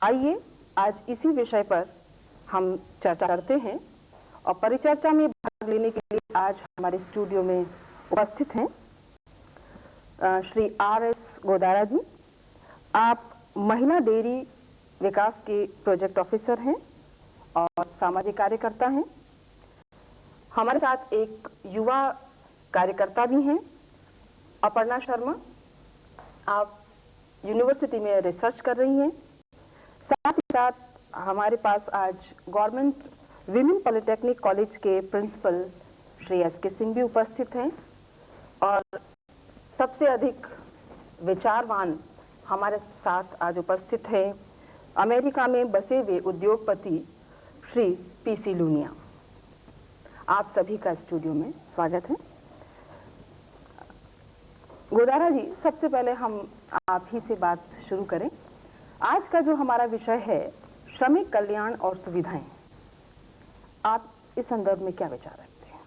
आइए आज इसी विषय पर हम चर्चा करते हैं और परिचर्चा में भाग लेने के लिए आज हमारे स्टूडियो में उपस्थित हैं श्री RS गोदारा जी। आप महिला डेयरी विकास के प्रोजेक्ट ऑफिसर हैं और सामाजिक कार्यकर्ता हैं। हमारे साथ एक युवा कार्यकर्ता भी हैं, अपर्णा शर्मा। आप यूनिवर्सिटी में रिसर्च कर रही हैं। साथ ही साथ हमारे पास आज गवर्नमेंट विमेन पॉलिटेक्निक कॉलेज के प्रिंसिपल श्री SK सिंह भी उपस्थित हैं और सबसे अधिक विचारवान हमारे साथ आज उपस्थित हैं अमेरिका में बसे हुए उद्योगपति श्री PC लूनिया। आप सभी का स्टूडियो में स्वागत है। गोदारा जी, सबसे पहले हम आप ही से बात शुरू करें। आज का जो हमारा विषय है श्रमिक कल्याण और सुविधाएं, आप इस संदर्भ में क्या विचार रखते हैं?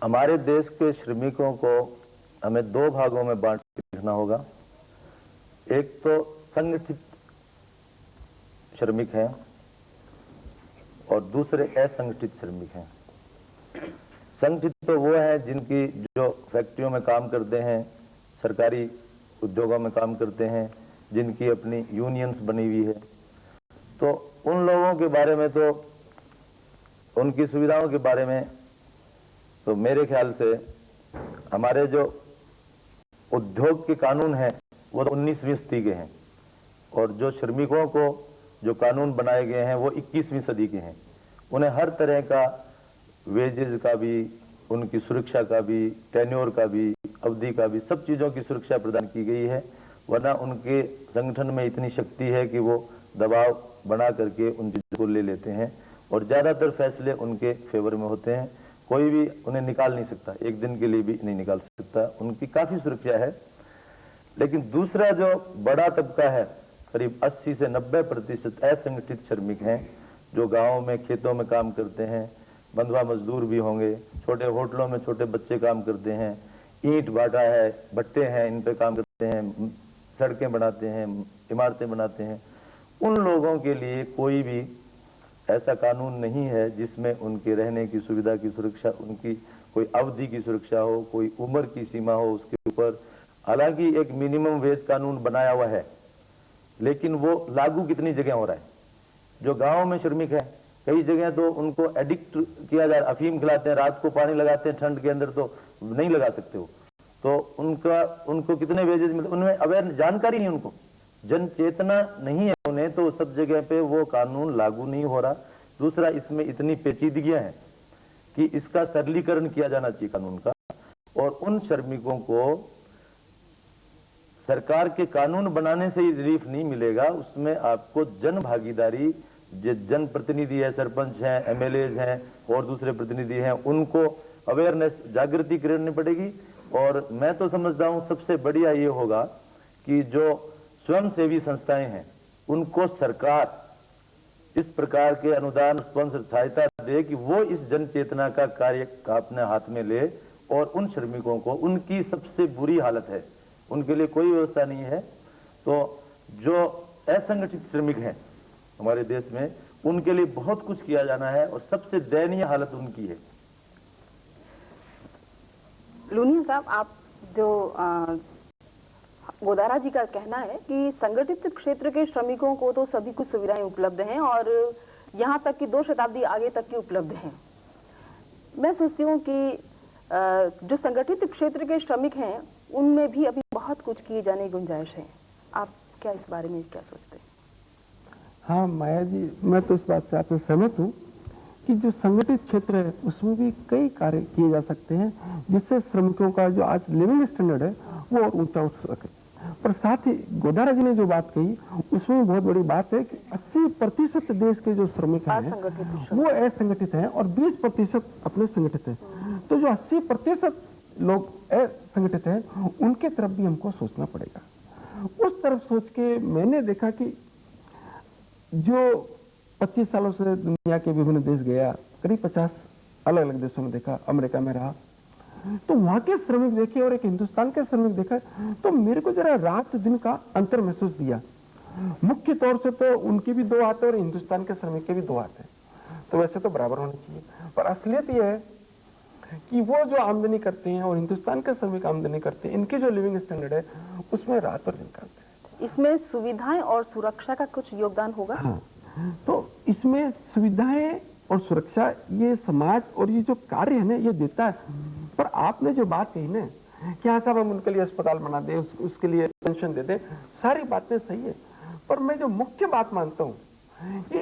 हमारे देश के श्रमिकों को हमें दो भागों में बांट के देखना होगा। एक तो संगठित श्रमिक हैं और दूसरे असंगठित श्रमिक हैं। संगठित तो वो है जिनकी जो फैक्ट्रियों में काम करते हैं, सरकारी उद्योगों में काम करते हैं, जिनकी अपनी यूनियंस बनी हुई है। तो उन लोगों के बारे में, तो उनकी सुविधाओं के बारे में तो मेरे ख्याल से हमारे जो उद्योग के कानून हैं वो तो 19वीं सदी के हैं और जो श्रमिकों को जो कानून बनाए गए हैं वो 21वीं सदी के हैं। उन्हें हर तरह का वेजेस का भी, उनकी सुरक्षा का भी, टेन्योर का भी, अवधि का भी, सब चीज़ों की सुरक्षा प्रदान की गई है। वरना उनके संगठन में इतनी शक्ति है कि वो दबाव बना करके उन चीज़ों को ले लेते हैं और ज़्यादातर फैसले उनके फेवर में होते हैं। कोई भी उन्हें निकाल नहीं सकता, एक दिन के लिए भी नहीं निकाल सकता। उनकी काफ़ी सुरक्षा है। लेकिन दूसरा जो बड़ा तबका है, करीब 80 से 90% असंगठित श्रमिक हैं जो गाँव में, खेतों में काम करते हैं। बंधुआ मजदूर भी होंगे, छोटे होटलों में छोटे बच्चे काम करते हैं, ईंट भाटा है, भट्टे हैं, इन पे काम करते हैं, सड़कें बनाते हैं, इमारतें बनाते हैं। उन लोगों के लिए कोई भी ऐसा कानून नहीं है जिसमें उनके रहने की सुविधा की सुरक्षा, उनकी कोई अवधि की सुरक्षा हो, कोई उम्र की सीमा हो उसके ऊपर। हालांकि एक मिनिमम वेज कानून बनाया हुआ है, लेकिन वो लागू कितनी जगह हो रहा है। जो गाँव में श्रमिक है, कई जगह तो उनको एडिक्ट किया जा रहा है, अफीम खिलाते हैं, रात को पानी लगाते हैं, ठंड के अंदर तो नहीं लगा सकते हो। तो उनको कितने वेजेस मिलते, उनमें अवेयर जानकारी नहीं, उनको जन चेतना नहीं है उन्हें, तो सब जगह पे वो कानून लागू नहीं हो रहा। दूसरा, इसमें इतनी पेचीदगियां हैं कि इसका सरलीकरण किया जाना चाहिए कानून का। और उन श्रमिकों को सरकार के कानून बनाने से ही रिलीफ नहीं मिलेगा, उसमें आपको जन भागीदारी, जो जन प्रतिनिधि है, सरपंच हैं, MLAs हैं और दूसरे प्रतिनिधि हैं, उनको अवेयरनेस, जागृति करनी पड़ेगी। और मैं तो समझता हूँ सबसे बढ़िया ये होगा कि जो स्वयंसेवी संस्थाएं हैं उनको सरकार इस प्रकार के अनुदान, स्पॉन्सर, सहायता दे कि वो इस जन चेतना का कार्य अपने हाथ में ले और उन श्रमिकों को, उनकी सबसे बुरी हालत है, उनके लिए कोई व्यवस्था नहीं है। तो जो असंगठित श्रमिक हैं हमारे देश में, उनके लिए बहुत कुछ किया जाना है और सबसे दयनीय हालत उनकी है। लूनिया साहब, आप जो गोदारा जी का कहना है कि संगठित क्षेत्र के श्रमिकों को तो सभी कुछ सुविधाएं उपलब्ध हैं और यहाँ तक कि 2 शताब्दी आगे तक की उपलब्ध हैं। मैं सोचती हूँ कि जो संगठित क्षेत्र के श्रमिक हैं उनमें भी अभी बहुत कुछ किए जाने की गुंजाइश है। आप क्या इस बारे में क्या सोचते हैं? हाँ माया जी, मैं तो इस बात से आपसे सहमत हूँ कि जो संगठित क्षेत्र है उसमें भी कई कार्य किए जा सकते हैं जिससे श्रमिकों का जो आज लिविंग स्टैंडर्ड है वो और ऊंचा उठ सके। पर साथ ही गोदारा जी ने जो बात कही उसमें बहुत बड़ी बात है कि 80% देश के जो श्रमिक हैं वो असंगठित हैं और 20% अपने संगठित हैं। तो जो 80% लोग असंगठित हैं उनके तरफ भी हमको सोचना पड़ेगा। उस तरफ सोच के मैंने देखा कि जो 25 सालों से दुनिया के विभिन्न देश गया, करीब 50 अलग अलग देशों में देखा, अमेरिका में रहा, तो वहां के श्रमिक देखे और एक हिंदुस्तान के श्रमिक देखा तो मेरे को जरा रात दिन का अंतर महसूस दिया। मुख्य तौर से तो उनके भी दो हाथ है और हिंदुस्तान के श्रमिक के भी दो हाथ है, तो वैसे तो बराबर होने चाहिए। पर असलियत यह है कि वो जो आमदनी करते हैं और हिंदुस्तान के श्रमिक आमदनी करते हैं, इनके जो लिविंग स्टैंडर्ड है उसमें रात और दिन का अंतर है। इसमें सुविधाएं और सुरक्षा का कुछ योगदान होगा? हाँ, तो इसमें सुविधाएं और सुरक्षा ये समाज और ये जो कार्य है ना ये देता है। पर आपने जो बात कही ना कि हाँ साहब हम उनके लिए अस्पताल बना दें, उसके लिए पेंशन दे दें, सारी बातें सही है। पर मैं जो मुख्य बात मानता हूँ कि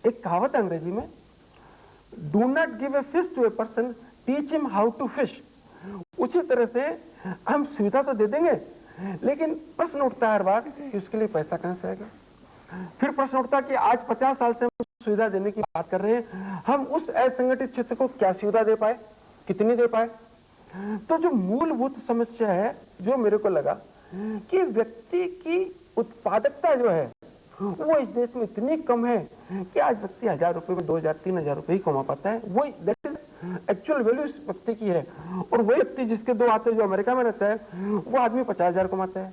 एक कहावत है अंग्रेजी में, do not give a fish to a person, teach him how to fish. उसी तरह से हम सुविधा तो दे देंगे, लेकिन प्रश्न उठता है हर बार कि उसके लिए पैसा कहां से आएगा। फिर प्रश्न उठता है कि आज 50 साल से हम सुविधा देने की बात कर रहे हैं, हम उस असंगठित क्षेत्र को क्या सुविधा दे पाए, कितनी दे पाए। तो जो मूलभूत समस्या है, जो मेरे को लगा कि व्यक्ति की उत्पादकता जो है वो इस देश में इतनी कम है कि आज व्यक्ति 1000 रुपए में 2000 3000 रुपए ही कमा पाता है। वही दैट इज एक्चुअल वैल्यू इस व्यक्ति की है। और वही व्यक्ति जिसके दो हाथ जो अमेरिका में रहता है वो आदमी 50,000 कमाता है।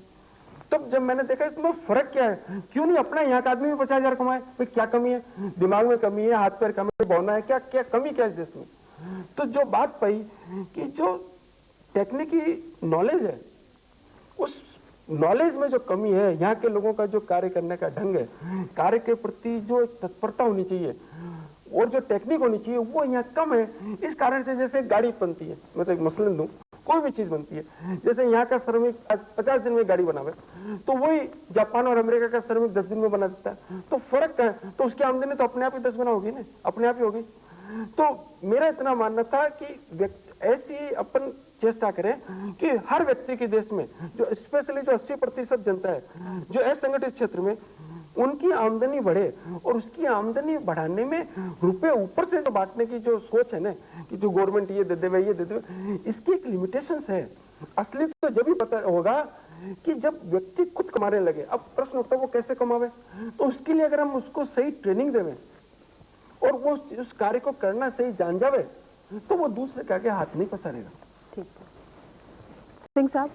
तब जब मैंने देखा इसमें फर्क क्या है, क्यों नहीं अपना यहाँ का आदमी भी 50,000 कमाए, भाई क्या कमी है, दिमाग में कमी है, हाथ पैर कमी है, बौना है, क्या क्या कमी क्या है इस देश में। तो जो बात पाई कि जो टेक्निकी नॉलेज है, उस नॉलेज में जो कमी है, यहाँ के लोगों का जो कार्य करने का ढंग है, कार्य के प्रति जो तत्परता होनी चाहिए और जो टेक्निक होनी चाहिए वो यहाँ कम है। इस कारण से जैसे गाड़ी बनती है, मैं तो एक मसलन दूं, कोई भी चीज बनती है, जैसे यहाँ का श्रमिक 50 दिन में गाड़ी बनावे तो वही जापान और अमेरिका का श्रमिक 10 दिन में बना देता है। तो फर्क क्या है, तो उसकी आमदनी तो अपने आप ही 10 गुना होगी ना, अपने आप ही होगी। तो मेरा इतना मानना था कि ऐसी अपन चेष्टा करें कि हर व्यक्ति के देश में जो स्पेशली जो 80% जनता है जो असंगठित क्षेत्र में, उनकी आमदनी बढ़े और उसकी आमदनी बढ़ाने में रुपए ऊपर से जो बांटने की जो सोच है ना कि जो गवर्नमेंट ये दे देवे ये दे देवे, इसकी एक लिमिटेशंस है। असली तो जब भी पता होगा कि जब व्यक्ति खुद कमाने लगे। अब प्रश्न उठता है वो कैसे कमावे, तो उसके लिए अगर हम उसको सही ट्रेनिंग देवें और वो उस कार्य को करना सही जान जावे तो वो दूसरे के आगे हाथ नहीं पसारेगा। ठीक है सिंह साहब,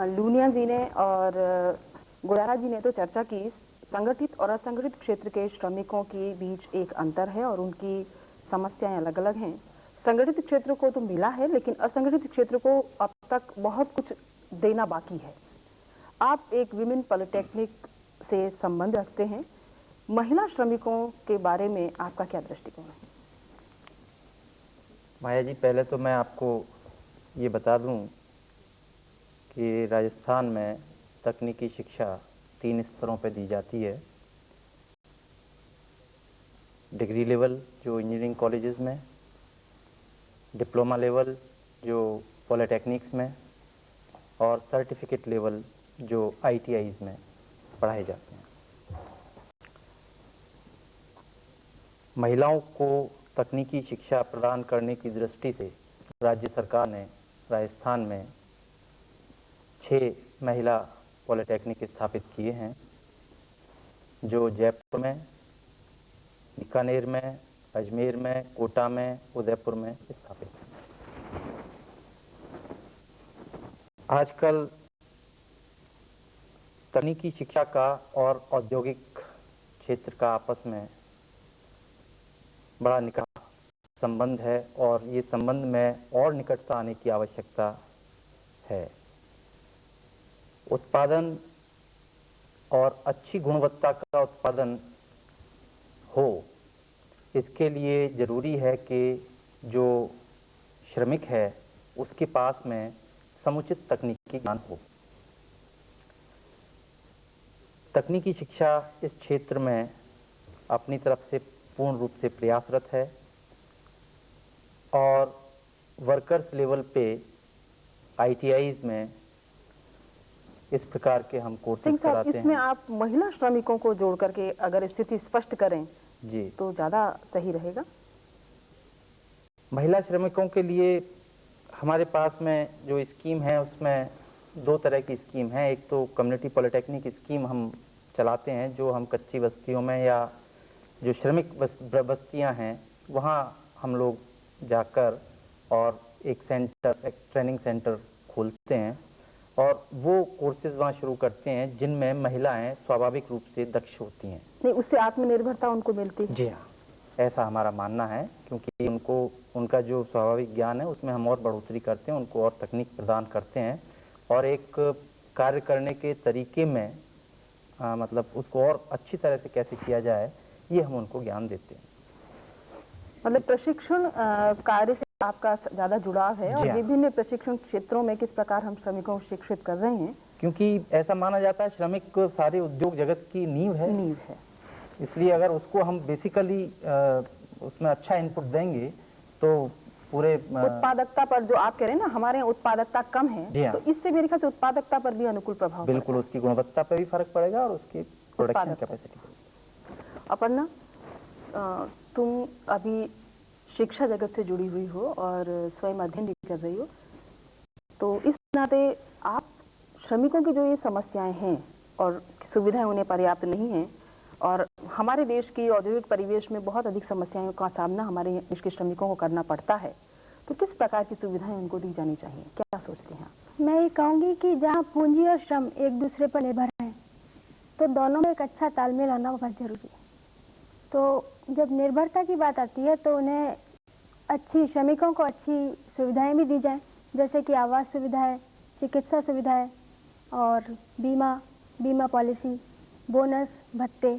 लूनिया जी ने और गुड़ारा जी ने तो चर्चा की संगठित और असंगठित क्षेत्र के श्रमिकों के बीच एक अंतर है और उनकी समस्याएं अलग अलग हैं। संगठित क्षेत्र को तो मिला है, लेकिन असंगठित क्षेत्र को अब तक बहुत कुछ देना बाकी है। आप एक विमेन पॉलिटेक्निक से संबंध रखते हैं, महिला श्रमिकों के बारे में आपका क्या दृष्टिकोण है? माया जी, पहले तो मैं आपको ये बता दूं कि राजस्थान में तकनीकी शिक्षा 3 स्तरों पर दी जाती है। डिग्री लेवल जो इंजीनियरिंग कॉलेजेस में, डिप्लोमा लेवल जो पॉलिटेक्निक्स में, और सर्टिफिकेट लेवल जो ITIs में पढ़ाए जाते हैं। महिलाओं को तकनीकी शिक्षा प्रदान करने की दृष्टि से राज्य सरकार ने राजस्थान में 6 महिला पॉलिटेक्निक स्थापित किए हैं, जो जयपुर में, बीकानेर में, अजमेर में, कोटा में, उदयपुर में स्थापित हैं। आजकल तकनीकी शिक्षा का और औद्योगिक क्षेत्र का आपस में बड़ा निकट संबंध है और ये संबंध में और निकटता आने की आवश्यकता है। उत्पादन और अच्छी गुणवत्ता का उत्पादन हो, इसके लिए ज़रूरी है कि जो श्रमिक है उसके पास में समुचित तकनीकी ज्ञान हो। तकनीकी शिक्षा इस क्षेत्र में अपनी तरफ से पूर्ण रूप से प्रयासरत है और वर्कर्स लेवल पे ITIs में इस प्रकार के हम कोर्सेज कराते हैं। इसमें आप महिला श्रमिकों को जोड़ करके अगर स्थिति स्पष्ट करें जी तो ज़्यादा सही रहेगा। महिला श्रमिकों के लिए हमारे पास में जो स्कीम है उसमें 2 तरह की स्कीम है। एक तो कम्युनिटी पॉलिटेक्निक स्कीम हम चलाते हैं, जो हम कच्ची बस्तियों में या जो श्रमिक बस्तियां हैं वहाँ हम लोग जाकर और एक ट्रेनिंग सेंटर खोलते हैं और वो कोर्सेज वहाँ शुरू करते हैं जिनमें महिलाएं स्वाभाविक रूप से दक्ष होती हैं। नहीं, उससे आत्मनिर्भरता उनको मिलती है। जी हाँ, ऐसा हमारा मानना है, क्योंकि उनका जो स्वाभाविक ज्ञान है उसमें हम और बढ़ोतरी करते हैं, उनको और तकनीक प्रदान करते हैं और एक कार्य करने के तरीके में मतलब उसको और अच्छी तरह से कैसे किया जाए ये हम उनको ज्ञान देते हैं। मतलब प्रशिक्षण कार्य से आपका ज़्यादा जुड़ाव है और विभिन्न प्रशिक्षण क्षेत्रों में किस प्रकार हम श्रमिकों को शिक्षित कर रहे हैं, क्योंकि ऐसा माना जाता है श्रमिक सारे उद्योग जगत की नींव है। इसलिए अगर उसको हम बेसिकली उसमें अच्छा इनपुट देंगे तो पूरे उत्पादकता पर, जो आप कह रहे हैं ना हमारे यहाँ उत्पादकता कम है, तो इससे मेरे ख्याल से उत्पादकता पर भी अनुकूल प्रभाव बिल्कुल, उसकी गुणवत्ता पर भी फर्क पड़ेगा और उसकी प्रोडक्शन कैपेसिटी। अपर्णा, तुम अभी शिक्षा जगत से जुड़ी हुई हो और स्वयं अध्ययन भी कर रही हो, तो इस नाते आप श्रमिकों की जो ये समस्याएं हैं और सुविधाएं उन्हें पर्याप्त नहीं हैं और हमारे देश की औद्योगिक परिवेश में बहुत अधिक समस्याओं का सामना हमारे देश के श्रमिकों को करना पड़ता है, तो किस प्रकार की सुविधाएं उनको दी जानी चाहिए, क्या सोचते हैं? मैं ये कहूँगी कि जहाँ पूंजी और श्रम एक दूसरे पर निर्भर हैं तो दोनों में एक अच्छा तालमेल होना बहुत जरूरी है। तो जब निर्भरता की बात आती है तो उन्हें श्रमिकों को अच्छी सुविधाएं भी दी जाएं, जैसे कि आवास सुविधा है, चिकित्सा सुविधा है और बीमा पॉलिसी, बोनस, भत्ते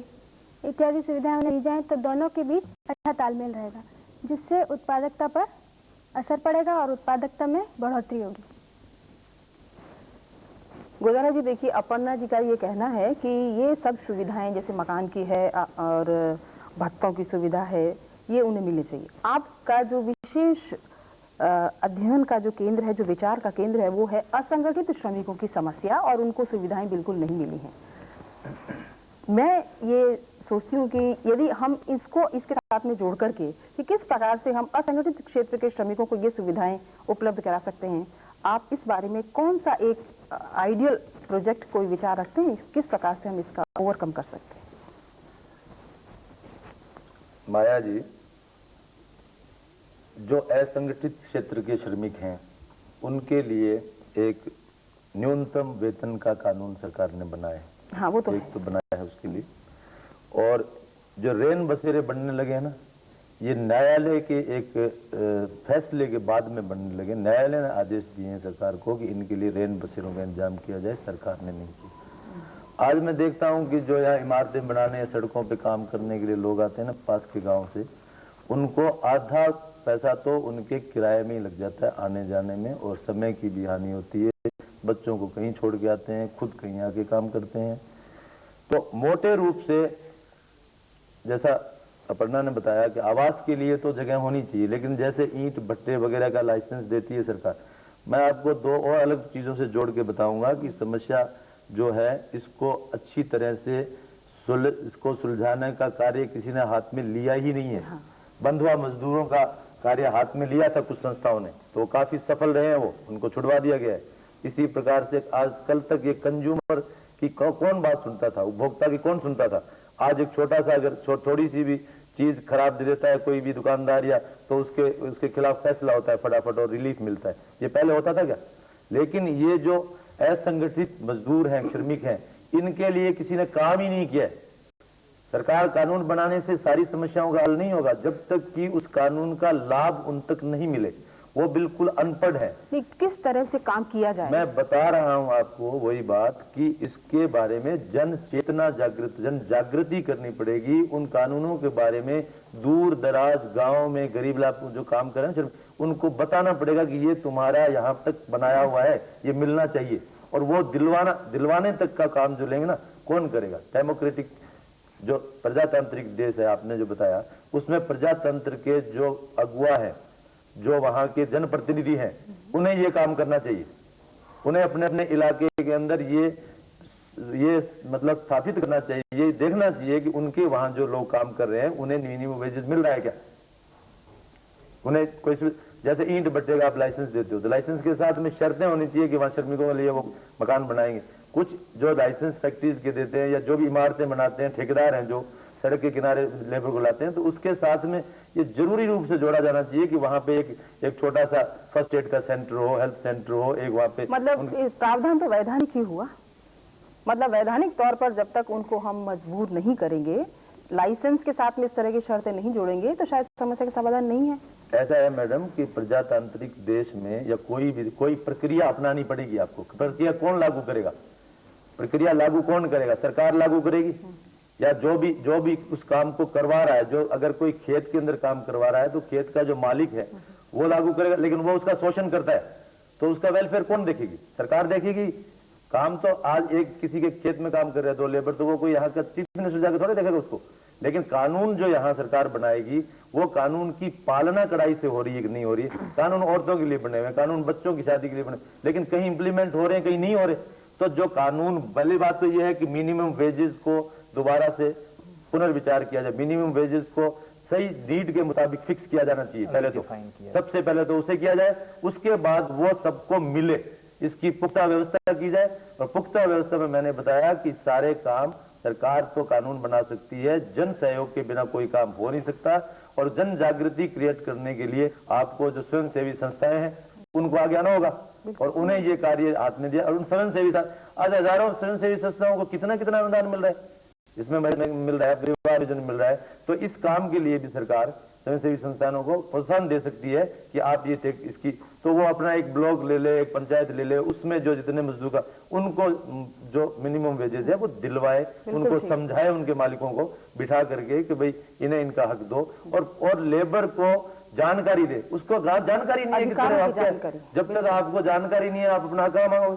इत्यादि सुविधाएं उन्हें दी जाएं, तो दोनों के बीच अच्छा तालमेल रहेगा, जिससे उत्पादकता पर असर पड़ेगा और उत्पादकता में बढ़ोतरी होगी। गोदारा जी, देखिए अपर्णा जी का ये कहना है कि ये सब सुविधाएं जैसे मकान की है और भत्तों की सुविधा है, ये उन्हें मिलनी चाहिए। आपका जो विशेष अध्ययन का जो केंद्र है, जो विचार का केंद्र है, वो है असंगठित श्रमिकों की समस्या और उनको सुविधाएं बिल्कुल नहीं मिली हैं। मैं ये सोचती हूँ कि यदि हम इसको इसके साथ में जोड़ करके कि किस प्रकार से हम असंगठित क्षेत्र के श्रमिकों को ये सुविधाएं उपलब्ध करा सकते हैं, आप इस बारे में कौन सा एक आइडियल प्रोजेक्ट कोई विचार रखते हैं, किस प्रकार से हम इसका ओवरकम कर सकते हैं? माया जी, जो असंगठित क्षेत्र के श्रमिक हैं उनके लिए एक न्यूनतम वेतन का कानून सरकार ने बनाया है। हाँ, वो तो एक तो बनाया है उसके लिए, और जो रेन बसेरे बनने लगे हैं ना, ये न्यायालय के एक फैसले के बाद में बनने लगे। न्यायालय ने आदेश दिए हैं सरकार को कि इनके लिए रेन बसेरों का इंतजाम किया जाए, सरकार ने नहीं किया। आज मैं देखता हूं कि जो यहाँ इमारतें बनाने या सड़कों पे काम करने के लिए लोग आते हैं ना पास के गांव से, उनको आधा पैसा तो उनके किराए में ही लग जाता है आने जाने में, और समय की भी हानि होती है। बच्चों को कहीं छोड़ के आते हैं, खुद कहीं आके काम करते हैं। तो मोटे रूप से जैसा अपर्णा ने बताया कि आवास के लिए तो जगह होनी चाहिए, लेकिन जैसे ईंट भट्टे वगैरह का लाइसेंस देती है सरकार, मैं आपको दो और अलग चीजों से जोड़ के बताऊंगा कि समस्या जो है इसको अच्छी तरह से इसको सुलझाने का कार्य किसी ने हाथ में लिया ही नहीं है। बंधुआ मजदूरों का कार्य हाथ में लिया था कुछ संस्थाओं ने, तो काफी सफल रहे हैं, वो उनको छुड़वा दिया गया है। इसी प्रकार से आज कल तक ये कंज्यूमर की कौन बात सुनता था, उपभोक्ता की कौन सुनता था। आज एक छोटा सा अगर थोड़ी सी भी चीज खराब दे देता है कोई भी दुकानदार या, तो उसके खिलाफ फैसला होता है फटाफट और रिलीफ मिलता है। ये पहले होता था क्या? लेकिन ये जो असंगठित मजदूर हैं, श्रमिक हैं, इनके लिए किसी ने काम ही नहीं किया है। सरकार कानून बनाने से सारी समस्याओं का हल नहीं होगा जब तक कि उस कानून का लाभ उन तक नहीं मिले। वो बिल्कुल अनपढ़ है। किस तरह से काम किया जाए? मैं बता रहा हूं आपको वही बात कि इसके बारे में जन जागृति करनी पड़ेगी। उन कानूनों के बारे में दूर दराज गांव में गरीब लोग जो काम कर रहे हैं उनको बताना पड़ेगा कि ये तुम्हारा यहाँ तक बनाया हुआ है, ये मिलना चाहिए। और वो दिलवाने तक का काम जो लेंगे ना, कौन करेगा? डेमोक्रेटिक जो प्रजातांत्रिक देश है आपने जो बताया, उसमें प्रजातंत्र के जो अगुआ है, जो वहां के जनप्रतिनिधि हैं, उन्हें ये काम करना चाहिए। उन्हें अपने अपने इलाके के अंदर ये मतलब स्थापित करना चाहिए, ये देखना चाहिए कि उनके वहां जो लोग काम कर रहे हैं उन्हें मिनिमम वेजेस मिल रहा है क्या। उन्हें कोई जैसे ईंट भट्टे का आप लाइसेंस देते हो तो लाइसेंस के साथ में शर्तें होनी चाहिए कि वहां श्रमिकों के लिए वो मकान बनाएंगे। कुछ जो लाइसेंस फैक्ट्रीज के देते हैं या जो भी इमारतें बनाते हैं ठेकेदार हैं जो, सड़क के किनारे लेबर को लाते हैं, तो उसके साथ में ये जरूरी रूप से जोड़ा जाना चाहिए कि वहाँ पे एक छोटा सा फर्स्ट एड का सेंटर हो, हेल्थ सेंटर हो, एक वहाँ पे मतलब इस प्रावधान तो वैधानिक ही हुआ, मतलब वैधानिक तौर पर जब तक उनको हम मजबूर नहीं करेंगे, लाइसेंस के साथ में इस तरह की शर्तें नहीं जोड़ेंगे, तो शायद समस्या का समाधान नहीं है। ऐसा है मैडम कि प्रजातांत्रिक देश में या कोई प्रक्रिया अपनानी पड़ेगी आपको। प्रक्रिया कौन लागू करेगा? प्रक्रिया लागू कौन करेगा? सरकार लागू करेगी, या जो भी उस काम को करवा रहा है, जो अगर कोई खेत के अंदर काम करवा रहा है तो खेत का जो मालिक है वो लागू करेगा, लेकिन वो उसका शोषण करता है तो उसका वेलफेयर कौन देखेगी? सरकार देखेगी। काम तो आज एक किसी के खेत में काम कर रहे हैं 2 लेबर, तो वो कोई यहाँ का चीफ मिनिस्टर जाकर थोड़े देखेगा उसको। लेकिन कानून जो यहाँ सरकार बनाएगी वो कानून की पालना कड़ाई से हो रही है कि नहीं हो रही है। कानून औरतों के लिए बने हुए, कानून बच्चों की शादी के लिए बने, लेकिन कहीं इंप्लीमेंट हो रहे हैं, कहीं नहीं हो रहे। तो जो कानून, पहली बात तो ये है कि मिनिमम वेजेस को दोबारा से पुनर्विचार किया जाए, मिनिमम वेजेस को सही नीड के मुताबिक फिक्स किया जाना चाहिए। पहले तो सबसे पहले तो उसे किया जाए, उसके बाद वो सबको मिले, इसकी पुख्ता व्यवस्था की जाए। और पुख्ता व्यवस्था में मैंने बताया कि सारे काम सरकार तो कानून बना सकती है, जन सहयोग के बिना कोई काम हो नहीं सकता। और जन जागृति क्रिएट करने के लिए आपको जो स्वयंसेवी संस्थाएं हैं उनको आगे आना होगा और उन्हें ये कार्य हाथ में दिया। और उन स्वयंसेवी, आज हजारों स्वयंसेवी संस्थाओं को कितना अनुदान मिल रहा है, इसमें मिल रहा है, परिवार नियोजन मिल रहा है। तो इस काम के लिए भी सरकार स्वयंसेवी संस्थानों को प्रोत्साहन दे सकती है कि आप ये इसकी, तो वो अपना एक ब्लॉक ले ले, एक पंचायत ले ले, उसमें जो जितने मजदूर का उनको जो मिनिमम वेजेस है वो दिलवाए, उनको समझाए, उनके मालिकों को बिठा करके कि भाई इन्हें इनका हक दो। और लेबर को जानकारी दे, उसको जानकारी नहीं है कि जब तक आपको जानकारी नहीं है आप अपना हक मांगोगे।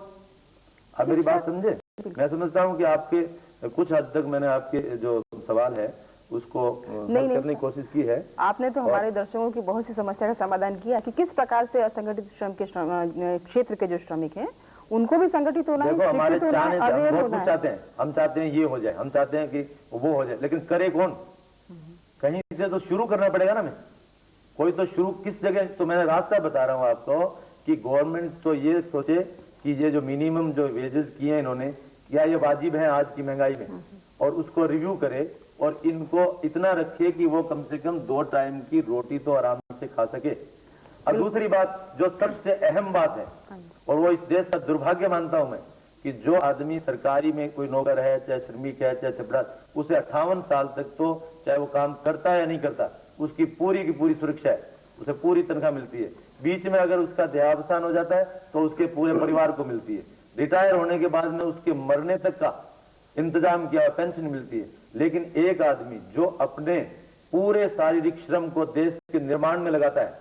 आप मेरी बात समझे? मैं समझता हूँ कि आपके कुछ हद तक मैंने आपके जो सवाल है उसको करने की कोशिश की है। आपने तो हमारे दर्शकों की बहुत सी समस्या का समाधान किया कि किस प्रकार से असंगठित श्रम के क्षेत्र के जो श्रमिक हैं उनको भी संगठित होना है। देखो हमारे चाहने हम बहुत कुछ चाहते हैं, हम चाहते हैं ये हो जाए, हम चाहते हैं कि वो हो जाए, लेकिन करे कौन? कहीं से तो शुरू करना पड़ेगा ना। मैं कोई तो शुरू किस जगह, तो मैंने रास्ता बता रहा हूँ आपको कि गवर्नमेंट तो ये सोचे कि ये जो मिनिमम जो वेजेस किए इन्होंने, क्या ये वाजिब है आज की महंगाई में, और उसको रिव्यू करे और इनको इतना रखे कि वो कम से कम 2 टाइम की रोटी तो आराम से खा सके। अब दूसरी बात जो सबसे अहम बात है, और वो इस देश का दुर्भाग्य मानता हूं मैं, कि जो आदमी सरकारी में कोई नौकर है, चाहे श्रमिक है, चाहे चपड़ा, उसे 58 साल तक तो चाहे वो काम करता है या नहीं करता, उसकी पूरी की पूरी सुरक्षा है, उसे पूरी तनख्वाह मिलती है। बीच में अगर उसका देहावसान हो जाता है तो उसके पूरे परिवार को मिलती है। रिटायर होने के बाद में उसके मरने तक का इंतजाम किया पेंशन मिलती है। लेकिन एक आदमी जो अपने पूरे शारीरिक श्रम को देश के निर्माण में लगाता है,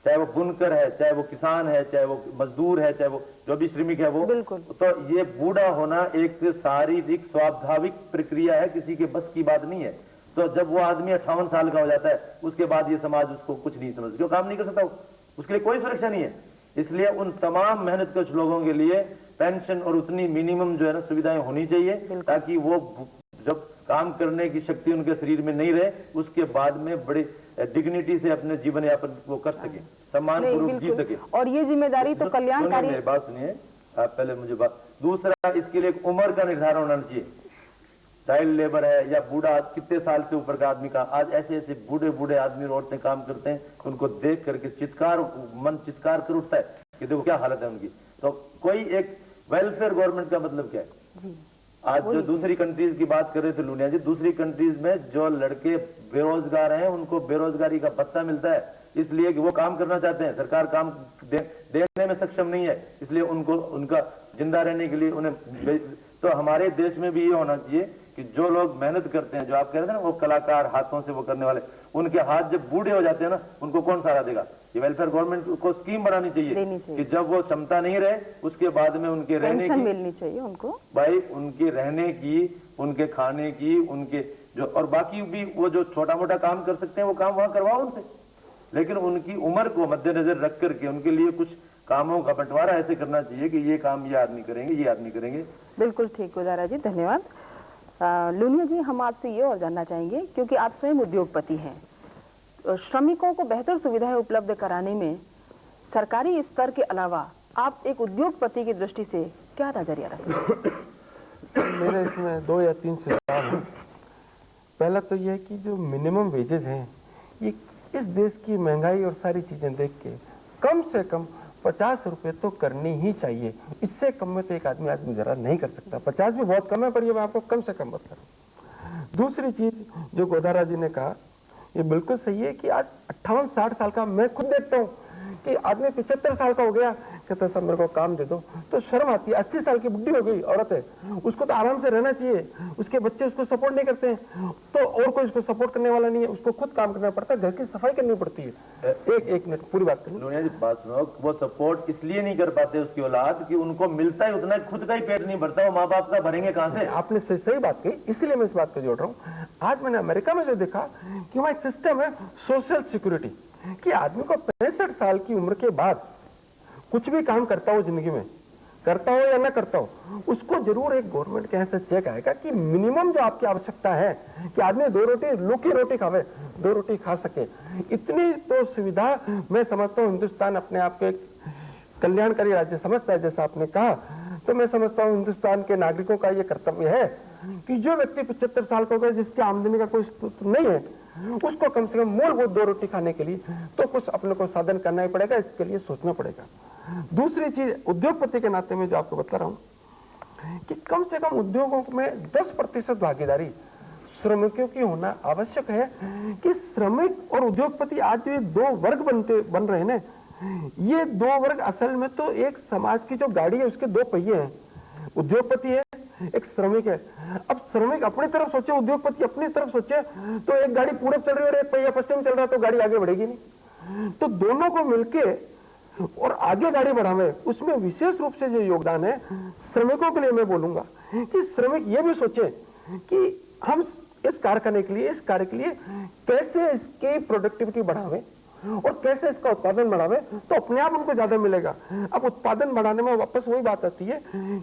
चाहे वो बुनकर है, चाहे वो किसान है, चाहे वो मजदूर है, चाहे वो जो भी श्रमिक है वो, तो ये बूढ़ा होना एक शारीरिक स्वाभाविक प्रक्रिया है, किसी के बस की बात नहीं है। तो जब वो आदमी 58 साल का हो जाता है उसके बाद ये समाज उसको कुछ नहीं समझ, क्यों काम नहीं कर सकता, उसके लिए कोई सुरक्षा नहीं है। इसलिए उन तमाम मेहनतकश लोगों के लिए पेंशन और उतनी मिनिमम जो है ना सुविधाएं होनी चाहिए, ताकि वो जब काम करने की शक्ति उनके शरीर में नहीं रहे उसके बाद में बड़ी डिग्निटी से अपने जीवन यापन वो कर सके, सम्मान पूर्वक जी सके। और ये जिम्मेदारी तो कल्याणकारी। मेरी बात सुनिए आप पहले, मुझे बात। दूसरा, इसके लिए एक उम्र का निर्धारण होना चाहिए। चाइल्ड लेबर है या बूढ़ा, कितने साल से ऊपर का आदमी का, आज ऐसे ऐसे बूढ़े बूढ़े आदमी और औरतें काम करते हैं, उनको देख करके मन चित्कार कर उठता है कि देखो क्या हालत है उनकी। तो कोई एक वेलफेयर गवर्नमेंट का मतलब क्या है? आज जो दूसरी कंट्रीज की बात कर रहे थे लूनिया जी, दूसरी कंट्रीज में जो लड़के बेरोजगार हैं उनको बेरोजगारी का भत्ता मिलता है, इसलिए कि वो काम करना चाहते हैं, सरकार काम देने में सक्षम नहीं है, इसलिए उनको उनका जिंदा रहने के लिए उन्हें। तो हमारे देश में भी ये होना चाहिए कि जो लोग मेहनत करते हैं, जो आप कह रहे थे ना वो कलाकार हाथों से वो करने वाले, उनके हाथ जब बूढ़े हो जाते हैं ना, उनको कौन सहारा देगा? ये वेलफेयर गवर्नमेंट को स्कीम बनानी चाहिए कि जब वो क्षमता नहीं रहे उसके बाद में उनके रहने की मिलनी चाहिए उनको, भाई उनके रहने की, उनके खाने की, उनके जो और बाकी भी वो जो छोटा मोटा काम कर सकते हैं वो काम वहां करवाओ उनसे, लेकिन उनकी उम्र को मद्देनजर रख करके उनके लिए कुछ कामों का बंटवारा ऐसे करना चाहिए कि ये काम ये आदमी करेंगे, ये आदमी करेंगे। बिल्कुल ठीक गुजारा जी, धन्यवाद। लूनिया जी, हम आपसे ये और जानना चाहेंगे, क्योंकि आप स्वयं उद्योगपति हैं, श्रमिकों को बेहतर सुविधाएं उपलब्ध कराने में सरकारी स्तर के अलावा आप एक उद्योगपति की दृष्टि से क्या नजरिया रखते हैं? मेरे इसमें 2 या 3 सुझाव हैं। पहला तो यह है कि जो मिनिमम वेजेस हैं ये इस देश की महंगाई और सारी चीजें देख के कम से कम 50 रुपए तो करनी ही चाहिए। इससे कम में तो एक आदमी आज गुजारा नहीं कर सकता। 50 भी बहुत कम है, पर ये मैं आपको कम से कम बता रहा हूँ। दूसरी चीज जो गोदारा जी ने कहा, ये बिल्कुल सही है कि आज 58-60 साल का मैं खुद देखता हूँ कि आदमी 75 साल का हो गया, कहता है सब मेरे को काम दे दो, तो शर्म आती है। 80 साल की बुढ़ी हो गई औरत है, उसको तो आराम से रहना चाहिए, उसके बच्चे उसको सपोर्ट नहीं करते हैं, तो और कोई उसको सपोर्ट करने वाला नहीं है, उसको खुद काम करना पड़ता है, घर की सफाई करनी पड़ती है। एक मिनट पूरी बात करूँ। लुनिया जी बात सुनो, वो सपोर्ट इसलिए नहीं कर पाते उसकी औलाद कि उनको मिलता ही उतना, खुद का ही पेट नहीं भरता, वो माँ बाप का भरेंगे कहाँ से? आपने सही बात कही, इसलिए मैं इस बात को जोड़ रहा हूँ। आज मैंने अमेरिका में जो देखा कि वहाँ एक सिस्टम है सोशल सिक्योरिटी, कि आदमी को 65 साल की उम्र के बाद कुछ भी काम करता हो जिंदगी में, करता हो या ना करता हो, उसको जरूर एक गवर्नमेंट के यहाँ से चेक आएगा कि मिनिमम जो आपकी आवश्यकता है कि आदमी 2 रोटी लूकी रोटी खावे, 2 रोटी खा सके। इतनी तो सुविधा मैं समझता हूँ हिंदुस्तान अपने आप को एक कल्याणकारी राज्य समझता है, जैसा आपने कहा। तो मैं समझता हूँ हिंदुस्तान के नागरिकों का ये कर्तव्य है कि जो व्यक्ति 75 साल का हो गया, जिसकी आमदनी का कोई स्रोत नहीं है, उसको कम से कम मूलभूत 2 रोटी खाने के लिए तो कुछ अपने को साधन करना ही पड़ेगा, इसके लिए सोचना पड़ेगा। दूसरी चीज उद्योगपति के नाते में जो आपको बता रहा हूं कि कम से कम उद्योगों में 10% भागीदारी श्रमिकों की होना आवश्यक है। कि श्रमिक और उद्योगपति आज ये 2 वर्ग बन रहे हैं, ये 2 वर्ग असल में तो एक समाज की जो गाड़ी है उसके 2 पहिए हैं। उद्योगपति है, एक श्रमिक है। अब श्रमिक अपनी तरफ सोचे, उद्योगपति अपनी तरफ सोचे, तो एक गाड़ी पूरब चल रही है और एक पहिया पश्चिम चल रहा है, तो गाड़ी आगे बढ़ेगी नहीं। तो दोनों को मिलके और आगे गाड़ी बढ़ावे, उसमें विशेष रूप से जो योगदान है श्रमिकों के लिए मैं बोलूंगा कि श्रमिक ये भी सोचे कि हम इस कारखाने के लिए, इस कार्य के लिए कैसे इसकी प्रोडक्टिविटी बढ़ावे और कैसे इसका उत्पादन बढ़ावे, तो अपने आप उनको ज्यादा मिलेगा। अब उत्पादन बढ़ाने में वापस वही बात आती है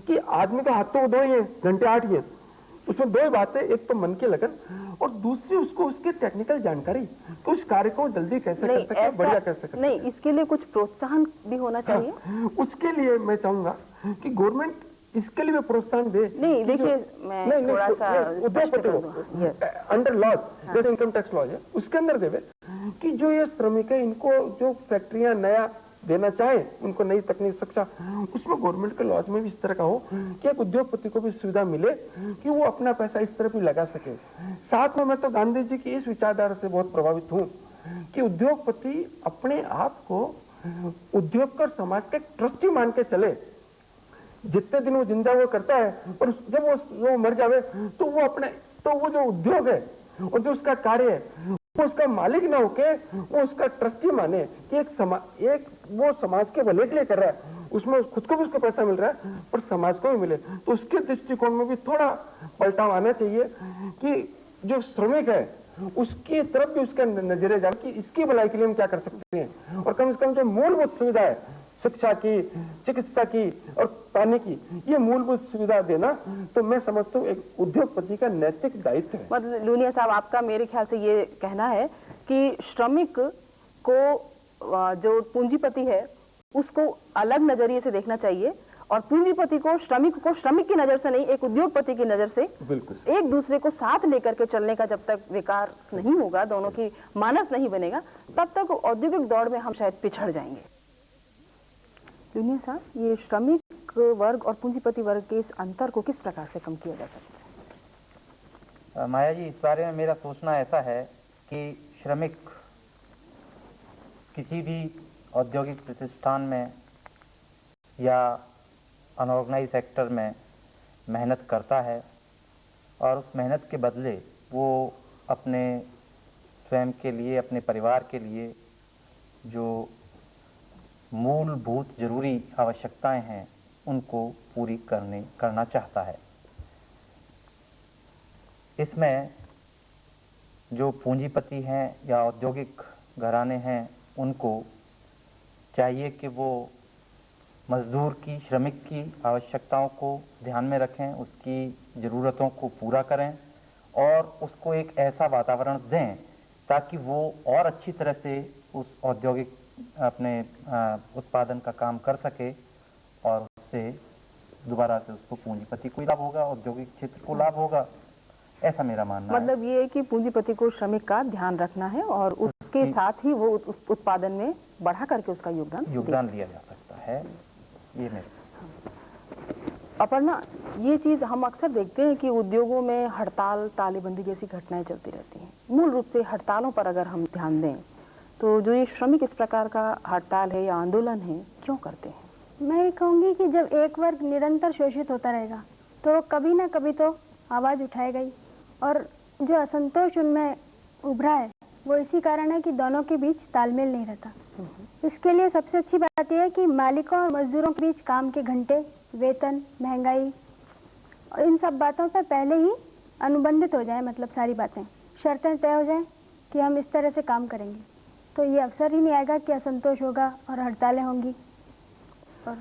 कि आदमी का हाथ तो 2 ही है, घंटे 8 ही है, उसमें 2 ही बातें, एक तो मन की लगन और दूसरी उसको उसकी टेक्निकल जानकारी, तो उस कार्य को जल्दी कैसे कर सकते, बढ़िया कैसे कर सकते। नहीं, इसके लिए कुछ प्रोत्साहन भी होना चाहिए। हाँ, उसके लिए मैं चाहूंगा कि गवर्नमेंट इसके लिए प्रोत्साहन दे। नहीं, देखिए मैं थोड़ा सा उद्योगपति अंडर लॉज, जैसे इनकम टैक्स लॉज है, उसके अंदर देवे कि जो ये श्रमिक है, इनको जो फैक्ट्रियां नया देना चाहे, उनको नई तकनीक शिक्षा, उसमें गवर्नमेंट के लॉज में भी इस तरह का हो कि एक उद्योगपति को भी सुविधा मिले कि वो अपना पैसा इस तरह भी लगा सके। साथ में मैं तो गांधी जी की इस विचारधारा से बहुत प्रभावित हूँ कि उद्योगपति अपने आप को उद्योग कर समाज के ट्रस्टी मान के चले। जितने दिन वो जिंदा वो करता है, और जब वो मर जावे तो वो अपने, तो वो जो उद्योग है और जो उसका कार्य है, वो उसका मालिक ना होके वो उसका ट्रस्टी माने कि एक वो समाज के भले के लिए कर रहा है, उसमें खुद को भी उसको पैसा मिल रहा है पर समाज को भी मिले। तो उसके दृष्टिकोण में भी थोड़ा पलटाव आना चाहिए कि जो श्रमिक है उसकी तरफ भी उसका नजरे जाए कि इसकी भलाई के लिए हम क्या कर सकते हैं, और कम से कम जो मूलभूत सुविधा है, शिक्षा की, चिकित्सा की और पानी की, ये मूलभूत सुविधा देना, तो मैं समझता हूँ एक उद्योगपति का नैतिक दायित्व है। मतलब लूनिया साहब, आपका मेरे ख्याल से ये कहना है कि श्रमिक को, जो पूंजीपति है, उसको अलग नजरिए से देखना चाहिए और पूंजीपति को श्रमिक की नजर से नहीं, एक उद्योगपति की नजर से बिल्कुल एक दूसरे को साथ लेकर के चलने का जब तक विकास नहीं होगा, दोनों की मानस नहीं बनेगा, तब तक औद्योगिक दौड़ में हम शायद पिछड़ जाएंगे। लूनिया साहब, ये श्रमिक वर्ग और पूंजीपति वर्ग के इस अंतर को किस प्रकार से कम किया जा सकता है? माया जी, इस बारे में मेरा सोचना ऐसा है कि श्रमिक किसी भी औद्योगिक प्रतिष्ठान में या अनऑर्गेनाइज सेक्टर में मेहनत करता है और उस मेहनत के बदले वो अपने स्वयं के लिए, अपने परिवार के लिए जो मूलभूत जरूरी आवश्यकताएं हैं उनको पूरी करना चाहता है। इसमें जो पूंजीपति हैं या औद्योगिक घराने हैं, उनको चाहिए कि वो मजदूर की, श्रमिक की आवश्यकताओं को ध्यान में रखें, उसकी ज़रूरतों को पूरा करें और उसको एक ऐसा वातावरण दें ताकि वो और अच्छी तरह से उस औद्योगिक अपने उत्पादन का काम कर सके और उससे दोबारा से उसको पूंजीपति को लाभ होगा, औद्योगिक क्षेत्र को लाभ होगा। ऐसा मेरा मानना है। मतलब ये है कि पूंजीपति को श्रमिक का ध्यान रखना है और उसके साथ ही वो उस उत्पादन में बढ़ा करके उसका योगदान दिया जा सकता है, ये मेरा। अपर्णा, ये चीज हम अक्सर देखते हैं कि उद्योगों में हड़ताल, तालेबंदी जैसी घटनाएं चलती रहती हैं। मूल रूप से हड़तालों पर अगर हम ध्यान दें तो जो ये श्रमिक इस प्रकार का हड़ताल है या आंदोलन है क्यों करते हैं? मैं ये कहूँगी कि जब एक वर्ग निरंतर शोषित होता रहेगा तो कभी ना कभी तो आवाज़ उठाएगा ही, और जो असंतोष उनमें उभरा है वो इसी कारण है कि दोनों के बीच तालमेल नहीं रहता। इसके लिए सबसे अच्छी बात यह है कि मालिकों और मजदूरों के बीच काम के घंटे, वेतन, महंगाई और इन सब बातों पर पहले ही अनुबंधित हो जाए, मतलब सारी बातें, शर्तें तय हो जाएं कि हम इस तरह से काम करेंगे, तो ये अवसर ही नहीं आएगा कि असंतोष होगा और हड़तालें होंगी। और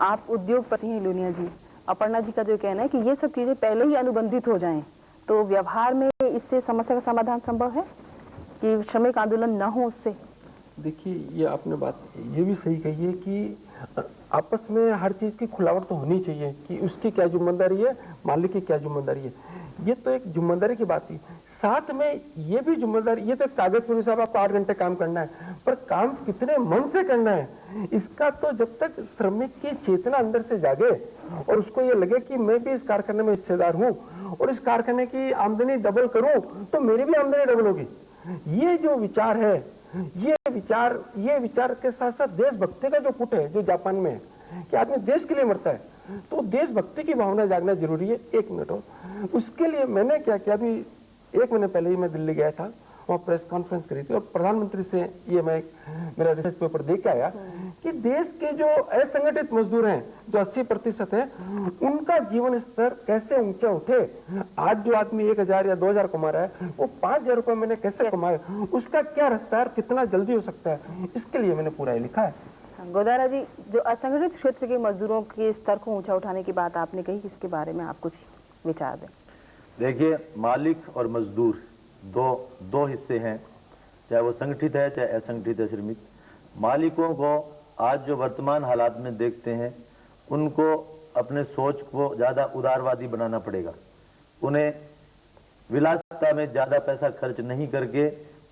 आप उद्योगपति हैं लूनिया जी, अपर्णा जी का जो कहना है कि ये सब चीजें पहले ही अनुबंधित हो जाएं तो व्यवहार में इससे समस्या का समाधान संभव है कि श्रमिक आंदोलन न हो उससे? देखिए, ये आपने बात ये भी सही कही है कि आपस में हर चीज़ की खुलावट तो होनी चाहिए कि उसकी क्या जिम्मेदारी है, मालिक की क्या जिम्मेदारी है। ये तो एक जिम्मेदारी की बात थी, साथ में ये भी जिम्मेदारी, ये तो कागज पर साहब आपको 8 घंटे काम करना है, पर काम कितने मन से करना है इसका तो जब तक श्रमिक की चेतना अंदर से जागे और उसको ये लगे कि मैं भी इस कारखाने में हिस्सेदार हूँ और इस कारखाने की आमदनी डबल करूँ तो मेरी भी आमदनी डबल होगी, ये जो विचार है, ये विचार के साथ साथ देशभक्ति का जो पुट है जो जापान में है कि आदमी देश के लिए मरता है, तो देशभक्ति की भावना जागना जरूरी है। 1 मिनट हो, उसके लिए मैंने क्या किया, अभी 1 महीने पहले ही मैं दिल्ली गया था, वहाँ प्रेस कॉन्फ्रेंस करी थी और प्रधानमंत्री से ये मैं मेरा रिसर्च पेपर दे के आया कि देश के जो असंगठित मजदूर हैं जो 80% है, उनका जीवन स्तर कैसे ऊंचा उठे। आज जो आदमी 1000 या 2000 कमा रहा है वो 5000 रुपये मैंने कैसे कमाए, उसका क्या रफ्तार कितना जल्दी हो सकता है, इसके लिए मैंने पूरा लिखा है। गोदारा जी, जो असंगठित क्षेत्र के मजदूरों के स्तर को ऊंचा उठाने की बात आपने कही, इसके बारे में आप कुछ विचार दें। देखिए, मालिक और मजदूर दो हिस्से हैं, चाहे वो संगठित है चाहे असंगठित है श्रमिक। मालिकों को आज जो वर्तमान हालात में देखते हैं उनको अपने सोच को ज़्यादा उदारवादी बनाना पड़ेगा। उन्हें विलासिता में ज़्यादा पैसा खर्च नहीं करके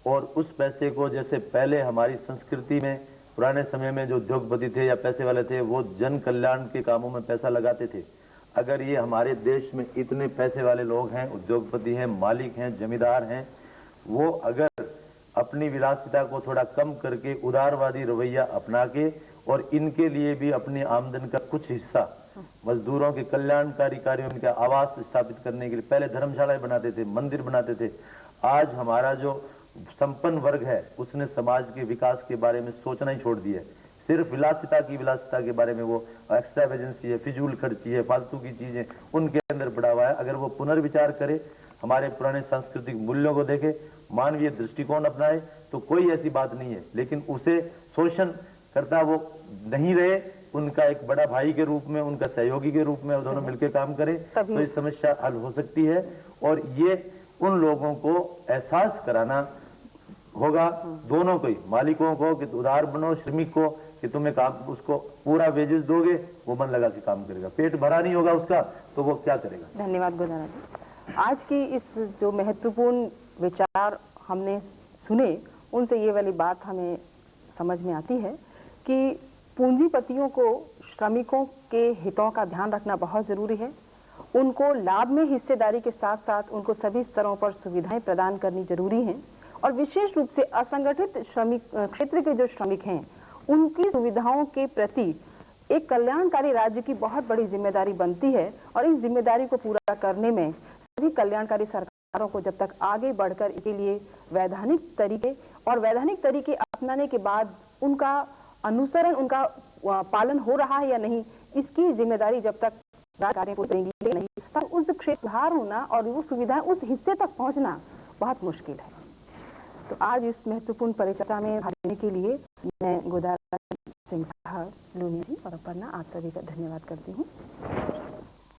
और उस पैसे को, जैसे पहले हमारी संस्कृति में पुराने समय में जो उद्योगपति थे या पैसे वाले थे वो जन कल्याण के कामों में पैसा लगाते थे, अगर ये हमारे देश में इतने पैसे वाले लोग हैं, उद्योगपति हैं, मालिक हैं, जमींदार हैं, वो अगर अपनी विलासिता को थोड़ा कम करके उदारवादी रवैया अपना के और इनके लिए भी अपनी आमदन का कुछ हिस्सा मजदूरों के कल्याणकारी कार्यों में आवास स्थापित करने के लिए पहले धर्मशालाएं बनाते थे, मंदिर बनाते थे। आज हमारा जो संपन्न वर्ग है उसने समाज के विकास के बारे में सोचना ही छोड़ दिया है। सिर्फ विलासिता के बारे में वो एक्स्ट्रावेजेंसी है, फिजूल खर्ची है, फालतू की चीजें उनके अंदर बढ़ा हुआ है। अगर वो पुनर्विचार करे, हमारे पुराने सांस्कृतिक मूल्यों को देखे, मानवीय दृष्टिकोण अपनाए तो कोई ऐसी बात नहीं है, लेकिन उसे शोषण करता वो नहीं रहे, उनका एक बड़ा भाई के रूप में, उनका सहयोगी के रूप में वो दोनों मिलकर काम करें तो इस समस्या हल हो सकती है। और ये उन लोगों को एहसास कराना होगा, दोनों को ही, मालिकों को कि उदार बनो, श्रमिक को कि तुम्हें काम, उसको पूरा वेजेस दोगे वो मन लगा के काम करेगा। पेट भरा नहीं होगा उसका तो वो क्या करेगा। धन्यवाद गोदारा जी। आज की इस जो महत्वपूर्ण विचार हमने सुने, उनसे ये वाली बात हमें समझ में आती है कि पूंजीपतियों को श्रमिकों के हितों का ध्यान रखना बहुत ज़रूरी है। उनको लाभ में हिस्सेदारी के साथ साथ उनको सभी स्तरों पर सुविधाएं प्रदान करनी जरूरी हैं और विशेष रूप से असंगठित श्रमिक क्षेत्र के जो श्रमिक हैं उनकी सुविधाओं के प्रति एक कल्याणकारी राज्य की बहुत बड़ी जिम्मेदारी बनती है। और इस जिम्मेदारी को पूरा करने में सभी कल्याणकारी सरकारों को जब तक आगे बढ़कर इसके लिए वैधानिक तरीके अपनाने के बाद उनका अनुसरण, उनका पालन हो रहा है या नहीं, इसकी जिम्मेदारी जब तक कार्य को देंगे नहीं, तब उस क्षेत्र सुधार होना और वो सुविधाएं उस हिस्से तक पहुंचना बहुत मुश्किल है। तो आज इस महत्वपूर्ण परिचर्चा में भाग लेने के लिए मैं गोदारा सिंह साहब, लूनिया जी और अपर्णा, आप सभी का धन्यवाद करती हूँ।